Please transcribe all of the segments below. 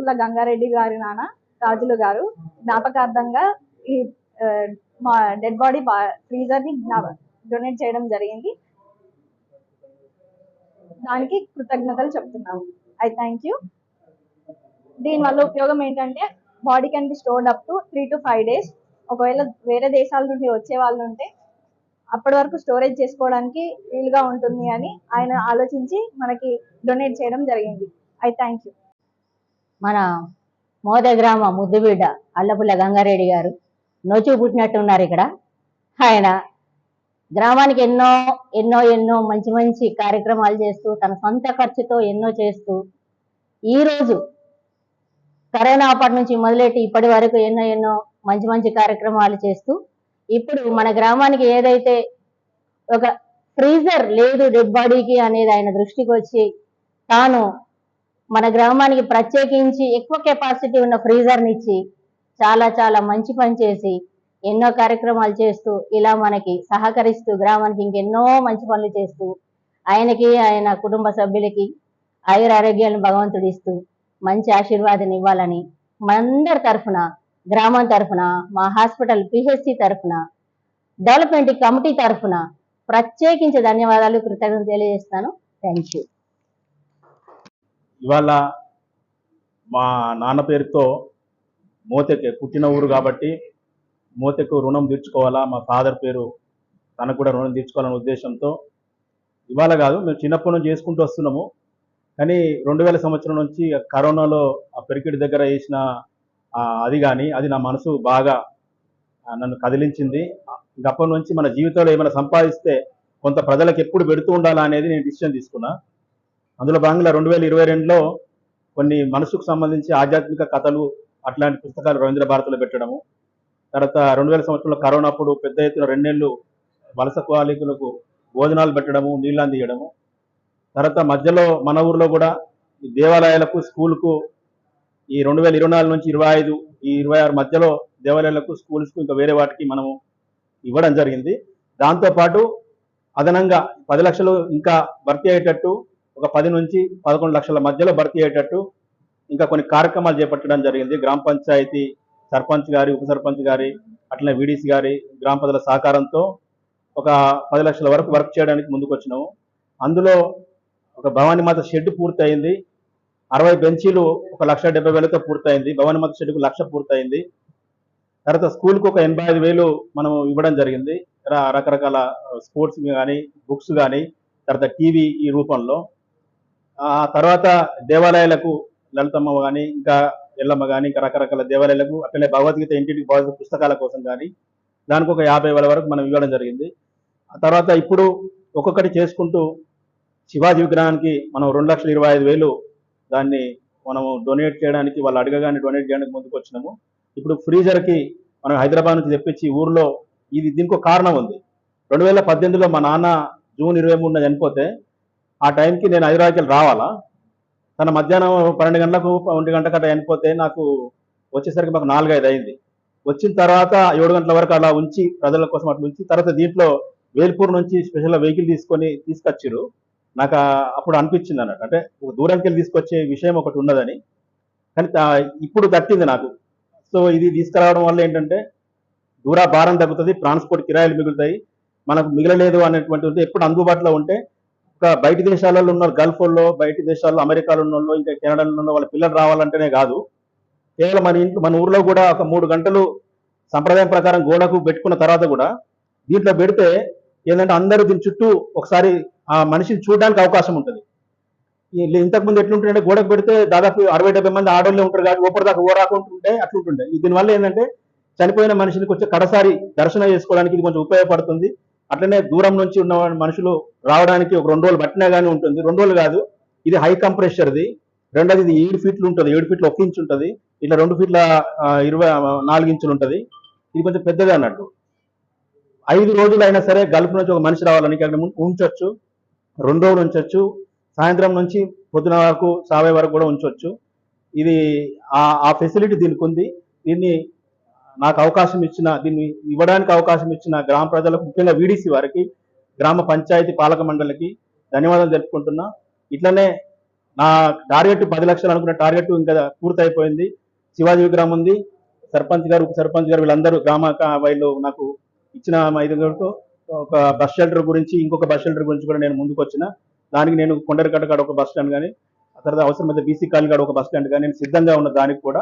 అల్లపుల్ల గంగారెడ్డి గారి నాన్న రాజులు గారు జ్ఞాపకార్థంగా ఈ మా డెడ్ బాడీ ఫ్రీజర్ ని డొనేట్ చేయడం జరిగింది. దానికి కృతజ్ఞతలు చెప్తున్నాము. I thank you. దీనివల్ల ఉపయోగం ఏంటంటే body can be stored up to 3 to 5 days. ఒకవేళ వేరే దేశాల నుండి వచ్చే వాళ్ళు ఉంటే అప్పటి వరకు స్టోరేజ్ చేసుకోవడానికి వీలుగా ఉంటుంది అని ఆయన ఆలోచించి మనకి డొనేట్ చేయడం జరిగింది. I thank you. మన మోద గ్రామ ముద్దుబిడ్డ అల్లపుల్ల గంగారెడ్డి గారు నోచు పుట్టినట్టున్నారు ఇక్కడ. ఆయన గ్రామానికి ఎన్నో ఎన్నో ఎన్నో మంచి మంచి కార్యక్రమాలు చేస్తూ తన సొంత ఖర్చుతో ఎన్నో చేస్తూ ఈరోజు కరోనా అప్పటి నుంచి మొదలెట్టి ఇప్పటి వరకు ఎన్నో ఎన్నో మంచి మంచి కార్యక్రమాలు చేస్తూ ఇప్పుడు మన గ్రామానికి ఏదైతే ఒక ఫ్రీజర్ లేదు డెడ్ బాడీకి అనేది ఆయన దృష్టికి వచ్చి తాను మన గ్రామానికి ప్రత్యేకించి ఎక్కువ కెపాసిటీ ఉన్న ఫ్రీజర్ని ఇచ్చి చాలా చాలా మంచి పని చేసి ఎన్నో కార్యక్రమాలు చేస్తూ ఇలా మనకి సహకరిస్తూ గ్రామానికి ఇంకెన్నో మంచి పనులు చేస్తూ ఆయనకి ఆయన కుటుంబ సభ్యులకి ఆయుర ఆరోగ్యాలను భగవంతుడు ఇస్తూ మంచి ఆశీర్వాదం ఇవ్వాలని మనందరి తరఫున గ్రామం తరఫున మా హాస్పిటల్ పిహెచ్సి తరఫున డెవలప్మెంట్ కమిటీ తరఫున ప్రత్యేకించి ధన్యవాదాలు కృతజ్ఞతలు తెలియజేస్తాను. Thank you. ఇవాళ మా నాన్న పేరుతో మోతెకి పుట్టిన ఊరు కాబట్టి మోతెకు రుణం తీర్చుకోవాలా, మా ఫాదర్ పేరు తనకు కూడా రుణం తీర్చుకోవాలనే ఉద్దేశంతో ఇవాళ కాదు మేము చిన్నప్పటి నుంచి చేసుకుంటూ వస్తున్నాము. కానీ 2000 సంవత్సరం నుంచి కరోనాలో ఆ పెరికిడి దగ్గర వేసిన అది కానీ అది నా మనసు బాగా నన్ను కదిలించింది. అప్పటి నుంచి మన జీవితంలో ఏమైనా సంపాదిస్తే కొంత ప్రజలకు ఎప్పుడు పెడుతూ ఉండాలా అనేది నేను డిసిషన్ తీసుకున్నా. అందులో భాగంగా 2022లో కొన్ని మనసుకు సంబంధించి ఆధ్యాత్మిక కథలు అట్లాంటి పుస్తకాలు రవీంద్ర భారతిలో పెట్టడము, తర్వాత 2000 సంవత్సరంలో కరోనా అప్పుడు పెద్ద ఎత్తున 2 నెలలు వలస కులాలికులకు భోజనాలు పెట్టడము, నీళ్ళు అందియడము, తర్వాత మధ్యలో మన ఊర్లో కూడా ఈ దేవాలయాలకు స్కూల్కు ఈ 2024 నుంచి 25 ఈ 26 మధ్యలో దేవాలయాలకు స్కూల్స్కు ఇంకా వేరే వాటికి మనము ఇవ్వడం జరిగింది. దాంతోపాటు అదనంగా 10 లక్షలు ఇంకా భర్తీ అయ్యేటట్టు ఒక 10 నుంచి 11 లక్షల మధ్యలో భర్తీ అయ్యేటట్టు ఇంకా కొన్ని కార్యక్రమాలు చేపట్టడం జరిగింది. గ్రామ పంచాయతీ సర్పంచ్ గారి, ఉప సర్పంచ్ గారి, అట్లనే వీడీసీ గారి, గ్రామ ప్రజల సహకారంతో ఒక 10 లక్షల వరకు వర్క్ చేయడానికి ముందుకు వచ్చినాము. అందులో ఒక భవానీ మాత షెడ్ పూర్తయింది, 60 బెంచీలు 1,70,000తో పూర్తయింది, భవానీ మాత షెడ్కు 1,00,000 పూర్తయింది. తర్వాత స్కూల్కు ఒక 85,000 మనం ఇవ్వడం జరిగింది, రకరకాల స్పోర్ట్స్ కానీ బుక్స్ కానీ, తర్వాత టీవీ ఈ రూపంలో. తర్వాత దేవాలయాలకు లలితమ్మ కానీ ఇంకా ఎల్లమ్మ కానీ ఇంకా రకరకాల దేవాలయాలకు అట్లనే భగవద్గీత ఇంటికి భగవద్గీత పుస్తకాల కోసం కానీ దానికి ఒక 50,000 వరకు మనం ఇవ్వడం జరిగింది. ఆ తర్వాత ఇప్పుడు ఒక్కొక్కటి చేసుకుంటూ శివాజీ విగ్రహానికి మనం 2,25,000 దాన్ని మనము డొనేట్ చేయడానికి వాళ్ళు అడగగానే డొనేట్ చేయడానికి ముందుకు వచ్చినాము. ఇప్పుడు ఫ్రీజర్కి మనం హైదరాబాద్ నుంచి తెప్పించి ఊర్లో దీనికి ఒక కారణం ఉంది. 2018లో మా నాన్న జూన్ 23న చనిపోతే ఆ టైంకి నేను హైదరాబాద్కి రావాలా, తన మధ్యాహ్నం 12 గంటలకు 1 గంట కట్ట చనిపోతే నాకు వచ్చేసరికి మాకు 4-5 అయింది. వచ్చిన తర్వాత 7 గంటల వరకు అలా ఉంచి ప్రజల కోసం అట్లా ఉంచి తర్వాత దీంట్లో వేల్పూర్ నుంచి స్పెషల్ వెహికల్ తీసుకొచ్చిరు. నాకు అప్పుడు అనిపించింది అన్నట్టు, అంటే దూరానికి వెళ్ళి తీసుకొచ్చే విషయం ఒకటి ఉన్నదని. కానీ ఇప్పుడు తట్టింది నాకు. సో ఇది తీసుకురావడం వల్ల ఏంటంటే దూర భారం తగ్గుతుంది, ట్రాన్స్పోర్ట్ కిరాయిలు మిగులుతాయి, మనకు మిగలలేదు అనేటువంటిది ఎప్పుడు అందుబాటులో ఉంటే బయట దేశాలలో ఉన్న గల్ఫ్లో, బయట దేశాల్లో అమెరికాలో ఉన్న వాళ్ళు ఇంకా కెనడాలో ఉన్న వాళ్ళ పిల్లలు రావాలంటేనే కాదు, కేవలం మన ఊర్లో కూడా ఒక 3 గంటలు సంప్రదాయం ప్రకారం గోడకు పెట్టుకున్న తర్వాత కూడా దీంట్లో పెడితే ఏంటంటే అందరూ దీని చుట్టూ ఒకసారి ఆ మనిషిని చూడడానికి అవకాశం ఉంటుంది. ఇంతకుముందు ఎట్లుంటుంటే గోడకు పెడితే దాదాపు 60-70 మంది ఆడోళ్ళే ఉంటారు కాబట్టి ఊపర్ దాకా ఓరాకుంటుంటే అట్లుంటుండే. దీనివల్ల ఏంటంటే చనిపోయిన మనిషిని కొంచెం కడసారి దర్శనం చేసుకోవడానికి ఇది కొంచెం ఉపయోగపడుతుంది. అట్లనే దూరం నుంచి ఉన్న మనుషులు రావడానికి ఒక 2 రోజులు పట్టినా కానీ ఉంటుంది. 2 రోజులు కాదు, ఇది హై కంప్రెషర్ది. రెండోది ఇది 7 ఫీట్లు ఉంటుంది, 7 ఫీట్ల 1 ఇంచు ఉంటుంది, ఇట్లా 2 ఫీట్ల 24 ఇంచులు ఉంటుంది. ఇది కొంచెం పెద్దగా అన్నట్టు. 5 రోజులు అయినా సరే గల్ఫ్ నుంచి ఒక మనిషి రావాలని ఇక్కడ ఉంచవచ్చు, 2 రోజులు ఉంచవచ్చు, సాయంత్రం నుంచి పొద్దున వరకు సావే వరకు కూడా ఉంచవచ్చు. ఇది ఆ ఫెసిలిటీ దీనికి ఉంది. దీన్ని నాకు అవకాశం ఇచ్చిన, దీన్ని ఇవ్వడానికి అవకాశం ఇచ్చిన గ్రామ ప్రజలకు, ముఖ్యంగా వీడీసీ వారికి, గ్రామ పంచాయతీ పాలక మండలికి ధన్యవాదాలు తెలుపుకుంటున్నా. ఇట్లనే నా టార్గెట్ 10 లక్షలు అనుకున్న టార్గెట్ ఇంకా పూర్తయిపోయింది. శివాజీ విగ్రహం ఉంది. సర్పంచ్ గారు, ఉప సర్పంచ్ గారు వీళ్ళందరూ వాళ్ళు నాకు ఇచ్చిన 5 ఒక బస్ షెల్టర్ గురించి, ఇంకొక బస్ షెల్టర్ గురించి కూడా నేను ముందుకు వచ్చిన. దానికి నేను కొండరికట్ట కాడ ఒక బస్ స్టాండ్ కానీ, ఆ తర్వాత అవసరమైతే బీసీ కాలనీ కాడ ఒక బస్ స్టాండ్ కానీ నేను సిద్ధంగా ఉన్న. దానికి కూడా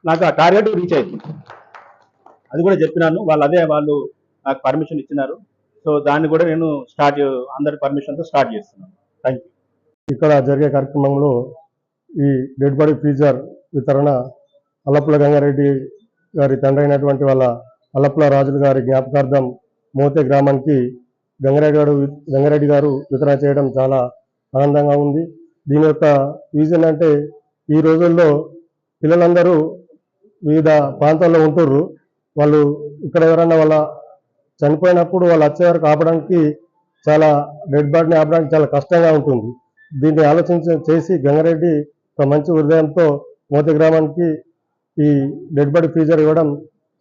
నాకు ఆ టార్గెట్ రీచ్ అయింది. అది కూడా చెప్పినాను. వాళ్ళు నాకు పర్మిషన్ ఇచ్చినారు. సో దాన్ని కూడా నేను అందరి పర్మిషన్తో స్టార్ట్ చేస్తున్నాను. Thank you. ఇక్కడ జరిగే కార్యక్రమంలో ఈ డెడ్ బాడీ ఫ్రీజర్ వితరణ అల్లపుల గంగారెడ్డి గారి తండ్రి అయినటువంటి వాళ్ళ అల్లపుల రాజులు గారి జ్ఞాపకార్థం మోతే గ్రామానికి గంగారెడ్డి గారు వితరణ చేయడం చాలా ఆనందంగా ఉంది. దీని యొక్క రీజన్ అంటే ఈ రోజుల్లో పిల్లలందరూ వివిధ ప్రాంతాల్లో ఉంటుర్రు. వాళ్ళు ఇక్కడ ఎవరన్నా వాళ్ళ చనిపోయినప్పుడు వాళ్ళు వచ్చే వరకు ఆపడానికి చాలా డెడ్ బాడీని ఆపడానికి చాలా కష్టంగా ఉంటుంది. దీన్ని చేసి గంగారెడ్డి ఒక మంచి హృదయంతో మోతే గ్రామానికి ఈ డెడ్ బాడీ ఫ్రీజర్ ఇవ్వడం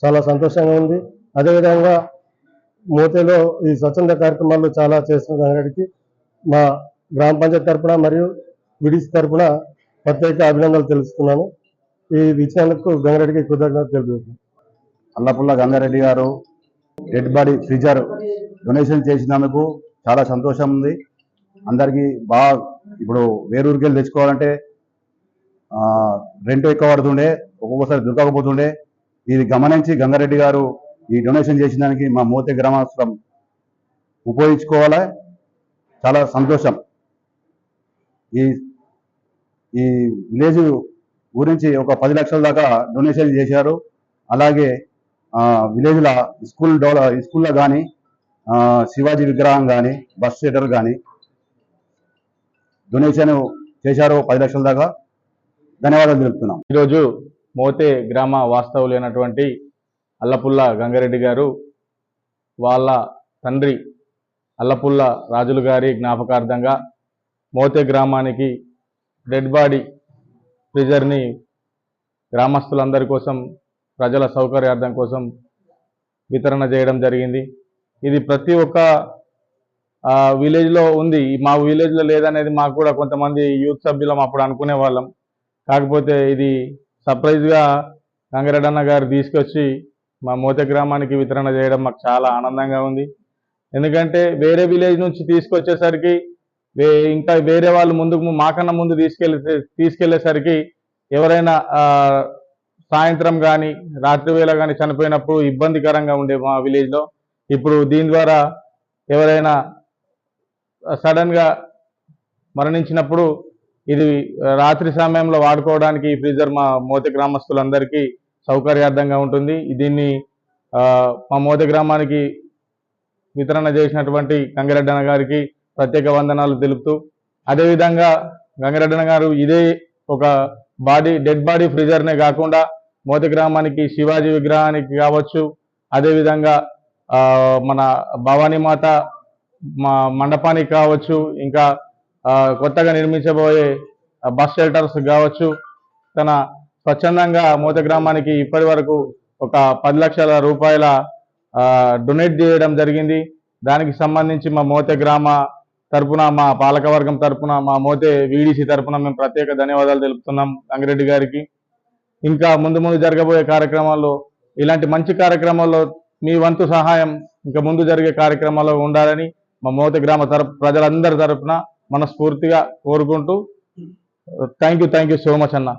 చాలా సంతోషంగా ఉంది. అదేవిధంగా మోతేలో ఈ స్వచ్ఛంద కార్యక్రమాలు చాలా చేస్తున్న గంగారెడ్డికి మా గ్రామ పంచాయతీ తరఫున మరియు విడిసి తరఫున ప్రత్యేక అభినందనలు తెలుస్తున్నాను. ఈ ఇచ్చినందుకు గంగారెడ్డికి కృతజ్ఞతలు తెలుపుతున్నాను. అల్లపుల్ల గంగారెడ్డి గారు డెడ్ బాడీ ఫ్రీజర్ డొనేషన్ చేసినందుకు చాలా సంతోషం ఉంది. అందరికీ బాగా ఇప్పుడు వేరూరికి వెళ్ళి తెచ్చుకోవాలంటే రెంట్ ఎక్కువ పడుతుండే, ఒక్కొక్కసారి దొరకకపోతుండే. ఇది గమనించి గంగారెడ్డి గారు ఈ డొనేషన్ చేసిన దానికి మా మోతే గ్రామస్తులం ఉపయోగించుకోవాలి. చాలా సంతోషం. ఈ ఈ విలేజ్ గురించి ఒక 10 లక్షల దాకా డొనేషన్ చేశారు. అలాగే విలేజ్ల స్కూల్లో కానీ, శివాజీ విగ్రహం కానీ, బస్ షెల్టర్ కానీ డొనేషన్ చేశారు 10 లక్షల దాకా. ధన్యవాదాలు తెలుపుతున్నాం. ఈరోజు మోతే గ్రామ వాస్తవులైనటువంటి అల్లపుల్ల గంగారెడ్డి గారు వాళ్ళ తండ్రి అల్లపుల్ల రాజులు గారి జ్ఞాపకార్థంగా మోతే గ్రామానికి డెడ్ బాడీ ఫ్రీజర్ని గ్రామస్తులందరి కోసం, ప్రజల సౌకర్యార్థం కోసం వితరణ చేయడం జరిగింది. ఇది ప్రతి ఒక్క విలేజ్లో ఉంది. మా విలేజ్లో లేదనేది మాకు కూడా కొంతమంది యూత్ సభ్యులం అప్పుడు అనుకునే వాళ్ళం. కాకపోతే ఇది సర్ప్రైజ్గా గంగారెడ్డి అన్న గారు తీసుకొచ్చి మా మోతే గ్రామానికి వితరణ చేయడం మాకు చాలా ఆనందంగా ఉంది. ఎందుకంటే వేరే విలేజ్ నుంచి తీసుకొచ్చేసరికి ఇంకా వేరే వాళ్ళు మాకన్నా ముందు తీసుకెళ్లేసరికి ఎవరైనా సాయంత్రం కానీ రాత్రి వేళ కానీ చనిపోయినప్పుడు ఇబ్బందికరంగా ఉండే మా విలేజ్లో. ఇప్పుడు దీని ద్వారా ఎవరైనా సడన్గా మరణించినప్పుడు ఇది రాత్రి సమయంలో వాడుకోవడానికి ఈ ఫ్రీజర్ మా మోతే గ్రామస్తులందరికీ సౌకర్యార్థంగా ఉంటుంది. దీన్ని మా మోతే గ్రామానికి వితరణ చేసినటువంటి గంగారెడ్డి అన్న గారికి ప్రత్యేక వందనాలు తెలుపుతూ, అదేవిధంగా గంగారెడ్డి అన్న గారు ఇదే ఒక డెడ్ బాడీ ఫ్రీజర్నే కాకుండా మోతే గ్రామానికి శివాజీ విగ్రహానికి కావచ్చు, అదేవిధంగా మన భవానీమాత మండపానికి కావచ్చు, ఇంకా కొత్తగా నిర్మించబోయే బస్ షెల్టర్స్ కావచ్చు, తన స్వచ్ఛందంగా మోతే గ్రామానికి ఇప్పటి వరకు ఒక 10 లక్షల రూపాయల డొనేట్ చేయడం జరిగింది. దానికి సంబంధించి మా మోతే గ్రామ తరపున, మా పాలకవర్గం తరపున, మా మోతే వీడీసీ తరపున మేము ప్రత్యేక ధన్యవాదాలు తెలుపుతున్నాం గంగారెడ్డి గారికి. ఇంకా ముందు జరగబోయే కార్యక్రమాల్లో, ఇలాంటి మంచి కార్యక్రమాల్లో మీ వంతు సహాయం ఇంకా ముందు జరిగే కార్యక్రమాల్లో ఉండాలని మా మోతే గ్రామ ప్రజలందరి తరపున మనస్ఫూర్తిగా కోరుకుంటూ థ్యాంక్ యూ సో మచ్ అన్న.